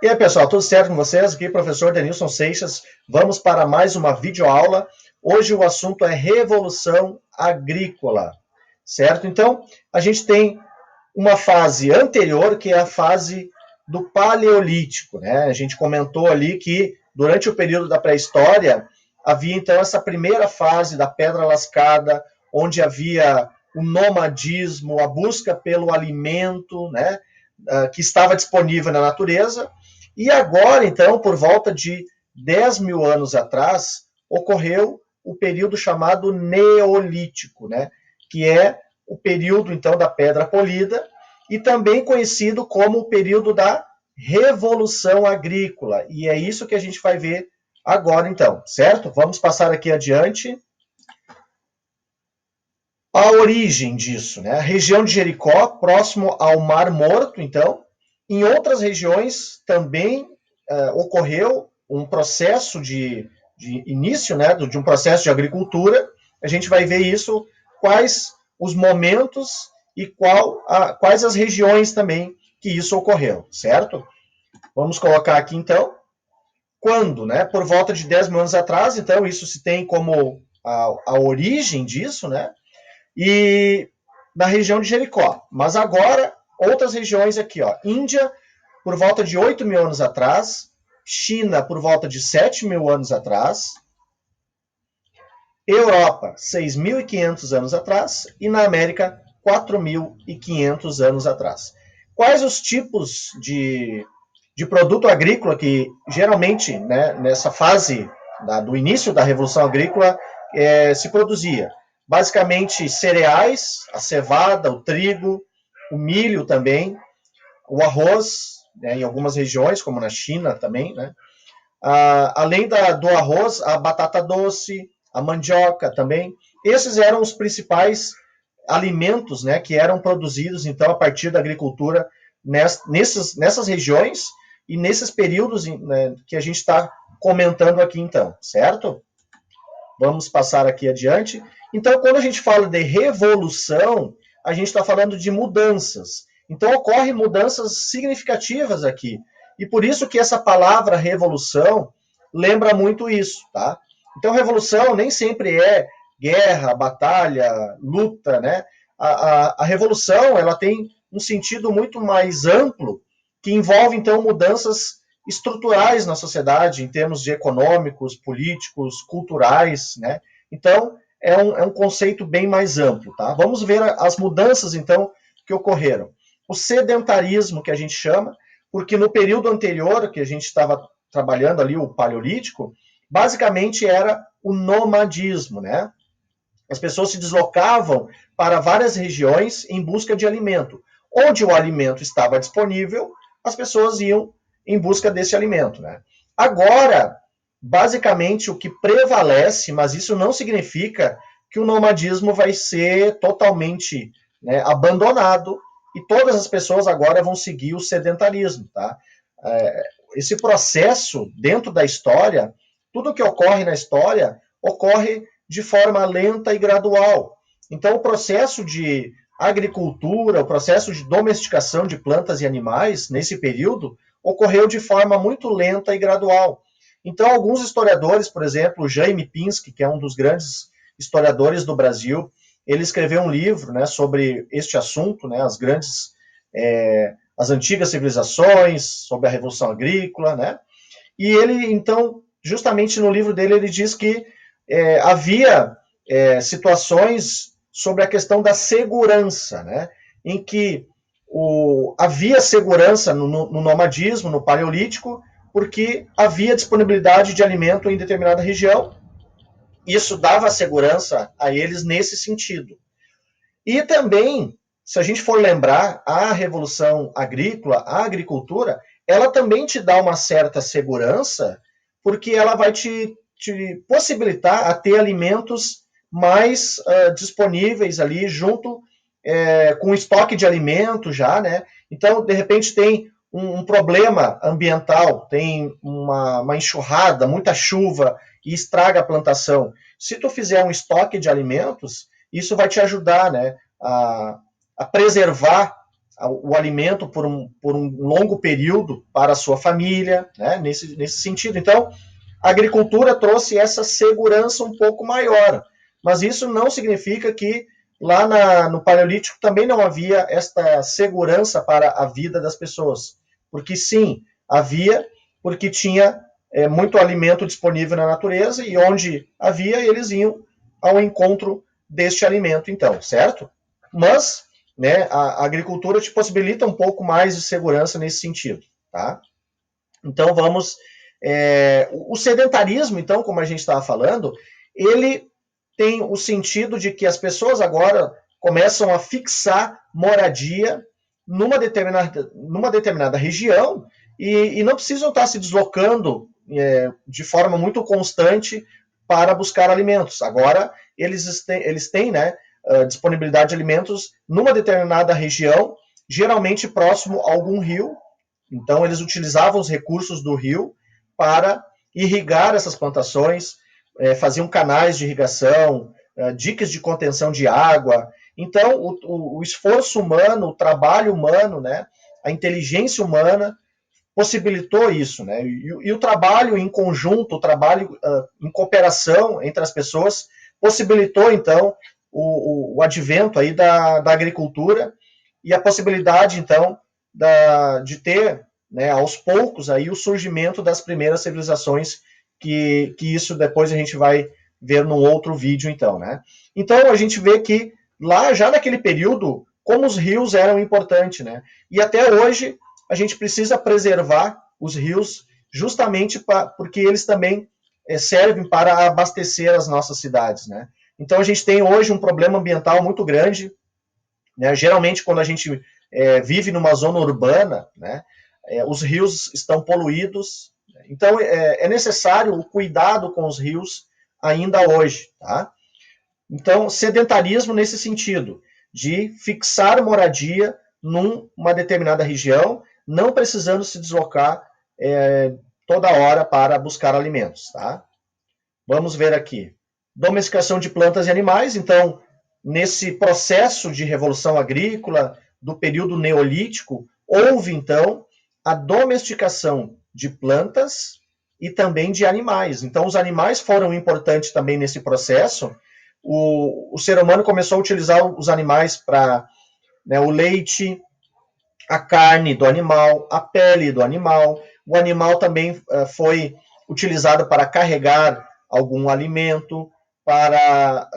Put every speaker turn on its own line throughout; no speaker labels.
E aí, pessoal, tudo certo com vocês? Aqui, professor Denilson Seixas. Vamos para mais uma videoaula. Hoje o assunto é Revolução Agrícola, certo? Então, a gente tem uma fase anterior, que é a fase do Paleolítico, né? A gente comentou ali que, durante o período da pré-história, havia, então, essa primeira fase da pedra lascada, onde havia o nomadismo, a busca pelo alimento, né? Que estava disponível na natureza. E agora, então, por volta de 10 mil anos atrás, ocorreu o período chamado Neolítico, né? Que é o período, então, da pedra polida, e também conhecido como o período da Revolução Agrícola. E é isso que a gente vai ver agora, então, certo? Vamos passar aqui adiante. A origem disso, né? A região de Jericó, próximo ao Mar Morto, então. Em outras regiões também ocorreu um processo de início, né, de um processo de agricultura. A gente vai ver isso, quais os momentos e quais as regiões também que isso ocorreu, certo? Vamos colocar aqui, então, quando, né? Por volta de 10 mil anos atrás, então, isso se tem como a origem disso, né? E na região de Jericó. Mas agora, outras regiões aqui, ó. Índia, por volta de 8 mil anos atrás. China, por volta de 7 mil anos atrás. Europa, 6.500 anos atrás. E na América, 4.500 anos atrás. Quais os tipos de produto agrícola que, geralmente, né, nessa fase do início da Revolução Agrícola, se produzia? Basicamente, cereais, a cevada, o trigo, o milho também, o arroz, né, em algumas regiões, como na China também, né? Além do arroz, a batata doce, a mandioca também. Esses eram os principais alimentos, né, que eram produzidos, então, a partir da agricultura nessas regiões e nesses períodos, né, que a gente está comentando aqui, então, certo? Vamos passar aqui adiante. Então, quando a gente fala de revolução, a gente está falando de mudanças. Então, ocorrem mudanças significativas aqui. E por isso que essa palavra revolução lembra muito isso, tá? Então, revolução nem sempre é guerra, batalha, luta, né? A revolução, ela tem um sentido muito mais amplo, que envolve, então, mudanças estruturais na sociedade, em termos de econômicos, políticos, culturais, né? Então, é um conceito bem mais amplo, tá? Vamos ver as mudanças, então, que ocorreram. O sedentarismo, que a gente chama, porque no período anterior, que a gente estava trabalhando ali, o Paleolítico, basicamente era o nomadismo, né? As pessoas se deslocavam para várias regiões em busca de alimento. Onde o alimento estava disponível, as pessoas iam em busca desse alimento, né? Agora, basicamente, o que prevalece, mas isso não significa que o nomadismo vai ser totalmente, né, abandonado e todas as pessoas agora vão seguir o sedentarismo, tá? Esse processo dentro da história, tudo que ocorre na história ocorre de forma lenta e gradual. Então, o processo de agricultura, o processo de domesticação de plantas e animais, nesse período, ocorreu de forma muito lenta e gradual. Então, alguns historiadores, por exemplo, Jaime Pinsky, que é um dos grandes historiadores do Brasil, ele escreveu um livro, né, sobre este assunto, né, as antigas civilizações, sobre a Revolução Agrícola, né? E ele, então, justamente no livro dele, ele diz que havia situações sobre a questão da segurança, né? Em que havia segurança no nomadismo, no paleolítico, porque havia disponibilidade de alimento em determinada região. Isso dava segurança a eles nesse sentido. E também, se a gente for lembrar, a Revolução Agrícola, a agricultura, ela também te dá uma certa segurança, porque ela vai te possibilitar a ter alimentos mais disponíveis ali junto com estoque de alimento já, né? Então, de repente, tem um problema ambiental, tem uma enxurrada, muita chuva e estraga a plantação. Se tu fizer um estoque de alimentos, isso vai te ajudar, né, a preservar o alimento por um longo período para a sua família, né, nesse sentido. Então, a agricultura trouxe essa segurança um pouco maior, mas isso não significa que lá no Paleolítico também não havia esta segurança para a vida das pessoas, porque sim, havia, porque tinha muito alimento disponível na natureza e onde havia, eles iam ao encontro deste alimento, então, certo? Mas, né, a agricultura te possibilita um pouco mais de segurança nesse sentido, tá? Então, vamos... o sedentarismo, então, como a gente estava falando, ele tem o sentido de que as pessoas agora começam a fixar moradia numa determinada região e não precisam estar se deslocando de forma muito constante para buscar alimentos. Agora, eles têm, né, disponibilidade de alimentos numa determinada região, geralmente próximo a algum rio. Então, eles utilizavam os recursos do rio para irrigar essas plantações, faziam canais de irrigação, diques de contenção de água. Então, o esforço humano, o trabalho humano, né, a inteligência humana possibilitou isso, né? E o trabalho em conjunto, o trabalho em cooperação entre as pessoas possibilitou, então, o advento aí da agricultura e a possibilidade, então, de ter, né, aos poucos aí o surgimento das primeiras civilizações, que isso depois a gente vai ver num outro vídeo, então, né? Então, a gente vê que lá, já naquele período, como os rios eram importantes, né? E até hoje, a gente precisa preservar os rios justamente porque eles também servem para abastecer as nossas cidades, né? Então, a gente tem hoje um problema ambiental muito grande, né? Geralmente, quando a gente vive numa zona urbana, né, os rios estão poluídos, então é necessário o cuidado com os rios ainda hoje, tá? Então, sedentarismo nesse sentido, de fixar moradia numa determinada região, não precisando se deslocar toda hora para buscar alimentos, tá? Vamos ver aqui. Domesticação de plantas e animais. Então, nesse processo de revolução agrícola do período neolítico, houve, então, a domesticação de plantas e também de animais. Então, os animais foram importantes também nesse processo. O ser humano começou a utilizar os animais para, né, o leite, a carne do animal, a pele do animal. O animal também foi utilizado para carregar algum alimento, para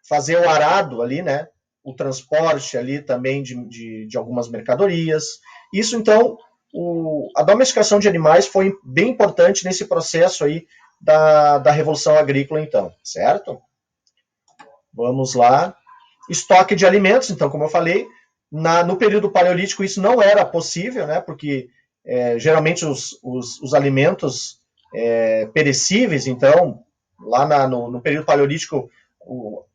fazer o arado ali, né? O transporte ali também de algumas mercadorias. Isso, então, a domesticação de animais foi bem importante nesse processo aí da Revolução Agrícola, então, certo? Vamos lá. Estoque de alimentos, então, como eu falei, no período paleolítico isso não era possível, né? Porque geralmente os alimentos perecíveis, então, lá no período paleolítico,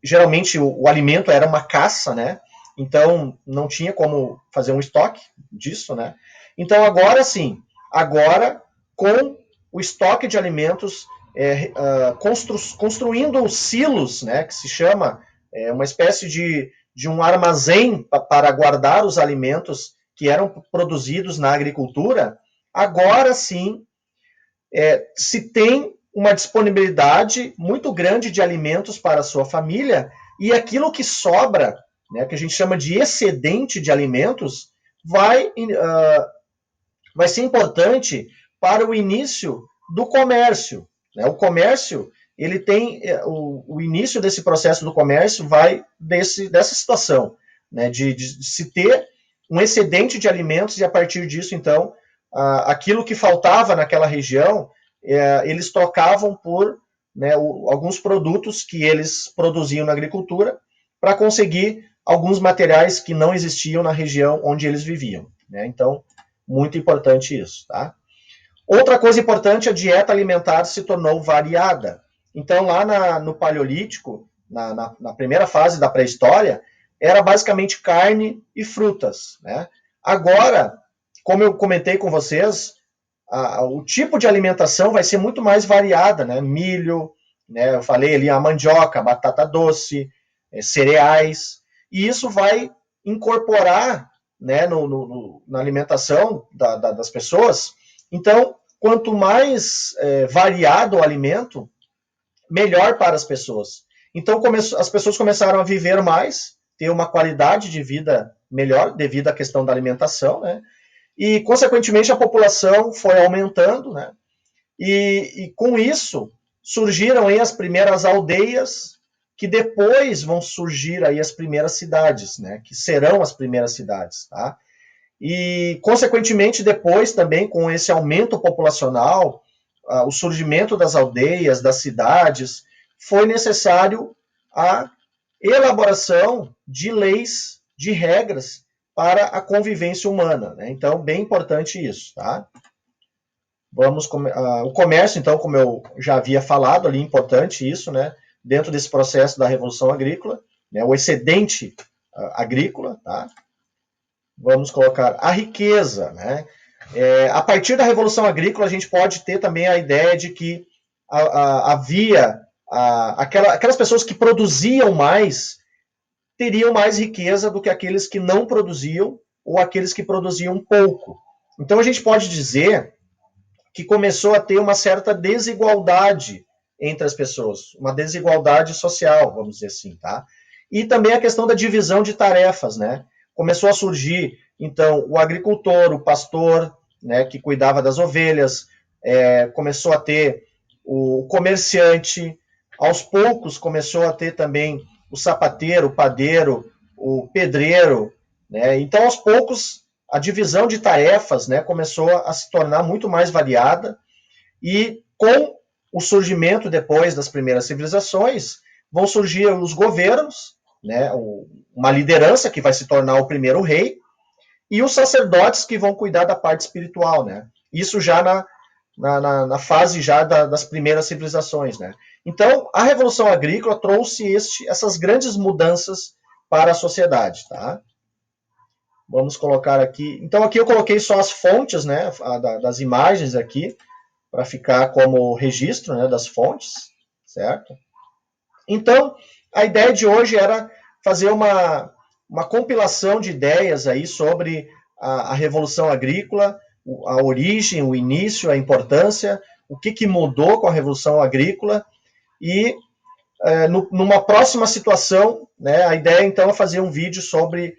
geralmente o alimento era uma caça, né? Então, não tinha como fazer um estoque disso, né? Então, agora sim, agora com o estoque de alimentos, construindo silos, né? Que se chama uma espécie de um armazém para guardar os alimentos que eram produzidos na agricultura, agora sim se tem uma disponibilidade muito grande de alimentos para a sua família, e aquilo que sobra, né, que a gente chama de excedente de alimentos, vai ser importante para o início do comércio, né? O comércio, ele tem o início desse processo do comércio vai dessa situação, né, de se ter um excedente de alimentos e a partir disso, então, aquilo que faltava naquela região, eles trocavam por, né, alguns produtos que eles produziam na agricultura para conseguir alguns materiais que não existiam na região onde eles viviam, né? Então, muito importante isso, tá? Outra coisa importante, a dieta alimentar se tornou variada. Então, lá no Paleolítico, na primeira fase da pré-história, era basicamente carne e frutas, né? Agora, como eu comentei com vocês, o tipo de alimentação vai ser muito mais variada, né? Milho, né? Eu falei ali a mandioca, a batata doce, cereais, e isso vai incorporar né, na alimentação das pessoas. Então, quanto mais variado o alimento, melhor para as pessoas. Então, as pessoas começaram a viver mais, ter uma qualidade de vida melhor, devido à questão da alimentação, né? E, consequentemente, a população foi aumentando, né? E com isso, surgiram aí as primeiras aldeias, que depois vão surgir aí as primeiras cidades, né? Que serão as primeiras cidades, tá? E, consequentemente, depois também, com esse aumento populacional, o surgimento das aldeias, das cidades, foi necessário a elaboração de leis, de regras para a convivência humana, né? Então, bem importante isso, tá? O comércio, então, como eu já havia falado ali, importante isso, né? Dentro desse processo da Revolução Agrícola, né? O excedente agrícola, tá? Vamos colocar a riqueza, né? A partir da Revolução Agrícola, a gente pode ter também a ideia de que havia aquelas pessoas que produziam mais teriam mais riqueza do que aqueles que não produziam ou aqueles que produziam pouco. Então, a gente pode dizer que começou a ter uma certa desigualdade entre as pessoas, uma desigualdade social, vamos dizer assim, tá? E também a questão da divisão de tarefas, né? Começou a surgir, então, o agricultor, o pastor, né, que cuidava das ovelhas, começou a ter o comerciante, aos poucos começou a ter também o sapateiro, o padeiro, o pedreiro, né? Então, aos poucos, a divisão de tarefas, né, começou a se tornar muito mais variada, e com o surgimento depois das primeiras civilizações, vão surgir os governos, né, uma liderança que vai se tornar o primeiro rei, e os sacerdotes que vão cuidar da parte espiritual, né? Isso já na fase já das primeiras civilizações, né? Então, a Revolução Agrícola trouxe essas grandes mudanças para a sociedade, tá? Vamos colocar aqui. Então, aqui eu coloquei só as fontes, né, das imagens aqui, para ficar como registro, né, das fontes, certo? Então, a ideia de hoje era fazer uma compilação de ideias aí sobre a Revolução Agrícola, a origem, o início, a importância, o que mudou com a Revolução Agrícola, e numa próxima situação, né, a ideia então é fazer um vídeo sobre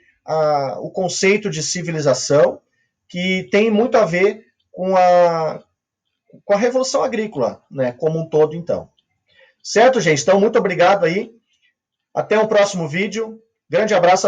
o conceito de civilização, que tem muito a ver com a Revolução Agrícola, né, como um todo, então. Certo, gente? Então, muito obrigado aí. Até o próximo vídeo. Grande abraço a todos.